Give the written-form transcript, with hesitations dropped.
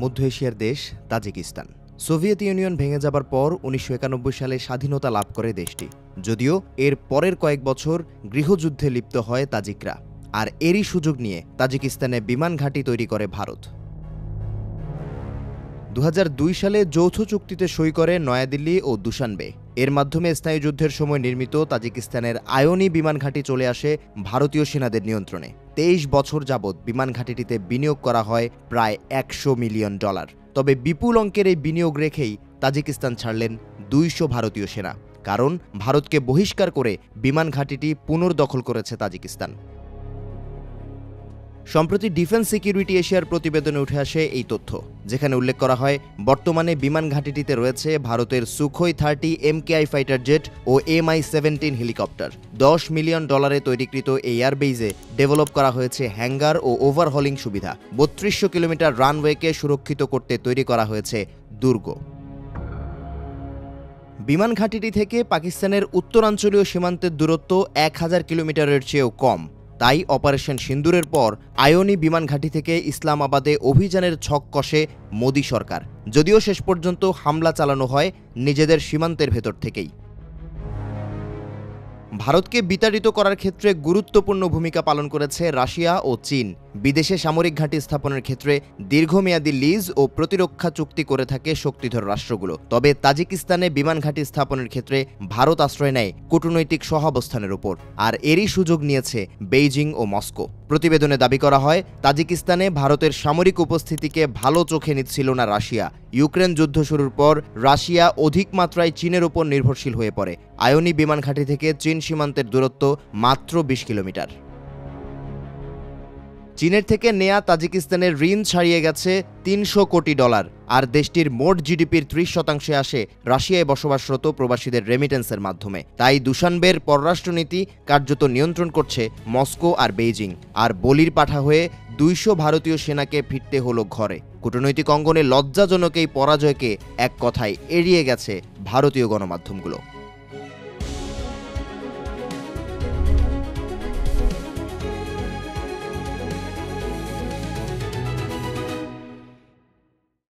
মধ্য এশিয়ার দেশ তাজিকিস্তান। সোভিয়েত ইউনিয়ন ভেঙে যাবার পর ১৯৯১ সালে স্বাধীনতা লাভ করে দেশটি। যদিও এর পরের কয়েক বছর গৃহযুদ্ধে লিপ্ত হয় তাজিকরা, আর এরই সুযোগ নিয়ে তাজিকিস্তানে বিমান ঘাঁটি তৈরি করে ভারত। ২০০২ সালে যৌথ চুক্তিতে সই করে নয়াদিল্লি ও দুশানবে। এর মাধ্যমে স্নায়ুযুদ্ধের সময় নির্মিত তাজিকিস্তানের আয়োনি বিমান ঘাঁটি চলে আসে ভারতীয় সেনাদের নিয়ন্ত্রণে। ২৩ বছর যাবৎ বিমান ঘাঁটিটিতে বিনিয়োগ করা হয় প্রায় $১০০ মিলিয়ন। তবে বিপুল অঙ্কের এই বিনিয়োগ রেখেই তাজিকিস্তান ছাড়লেন ২০০ ভারতীয় সেনা, কারণ ভারতকে বহিষ্কার করে বিমান ঘাঁটিটি পুনর্দখল করেছে তাজিকিস্তান। সম্প্রতি ডিফেন্স সিকিউরিটি এশিয়ার প্রতিবেদনে উঠে আসে এই তথ্য, যেখানে উল্লেখ করা হয় বর্তমানে বিমান ঘাঁটিটিতে রয়েছে ভারতের সুখোই 30 MKI ফাইটার জেট ও MI-17 হেলিকপ্টার। $10 মিলিয়ন তৈরিকৃত এই এয়ারবেইজে ডেভেলপ করা হয়েছে হ্যাঙ্গার ও ওভারহলিং সুবিধা। ৩২০০ কিলোমিটার রানওয়েকে সুরক্ষিত করতে তৈরি করা হয়েছে দুর্গ। বিমান ঘাঁটিটি থেকে পাকিস্তানের উত্তরাঞ্চলীয় সীমান্তের দূরত্ব ১০০০ কিলোমিটারের চেয়েও কম। তাই অপারেশন সিন্দুরের পর আয়োনি বিমান ঘাঁটি থেকে ইসলামাবাদে অভিযানের ছক কষে মোদি সরকার, যদিও শেষ পর্যন্ত হামলা চালানো হয় নিজেদের সীমান্তের ভেতর থেকেই। ভারতকে বিতাড়িত করার ক্ষেত্রে গুরুত্বপূর্ণ ভূমিকা পালন করেছে রাশিয়া ও চীন। বিদেশে সামরিক ঘাঁটি স্থাপনের ক্ষেত্রে দীর্ঘমেয়াদী লিজ ও প্রতিরক্ষা চুক্তি করে থাকে শক্তিধর রাষ্ট্রগুলো। তবে তাজিকিস্তানে বিমান ঘাঁটি স্থাপনের ক্ষেত্রে ভারত আশ্রয় নেয় কূটনৈতিক সহাবস্থানের উপর, আর এরই সুযোগ নিয়েছে বেইজিং ও মস্কো। প্রতিবেদনে দাবি করা হয় তাজিকিস্তানে ভারতের সামরিক উপস্থিতিকে ভালো চোখে নিচ্ছিল না রাশিয়া। ইউক্রেন যুদ্ধ শুরুর পর রাশিয়া অধিক মাত্রায় চীনের উপর নির্ভরশীল হয়ে পড়ে। আয়োনি বিমান ঘাঁটি থেকে চীন সীমান্তের দূরত্ব মাত্র ২০ কিলোমিটার। চীনের থেকে নেয়া তাজিকিস্তানের ঋণ ছাড়িয়ে গেছে $৩০০ কোটি, আর দেশটির মোট জিডিপির ৩০% আসে রাশিয়ায় বসবাসরত প্রবাসীদের রেমিটেন্সের মাধ্যমে। তাই দুশানবের পররাষ্ট্রনীতি কার্যত নিয়ন্ত্রণ করছে মস্কো আর বেইজিং, আর বলির পাঠা হয়ে ২০০ ভারতীয় সেনাকে ফিরতে হলো ঘরে। কূটনৈতিক অঙ্গনে লজ্জাজনক এই পরাজয়কে এক কথায় এড়িয়ে গেছে ভারতীয় গণমাধ্যমগুলো।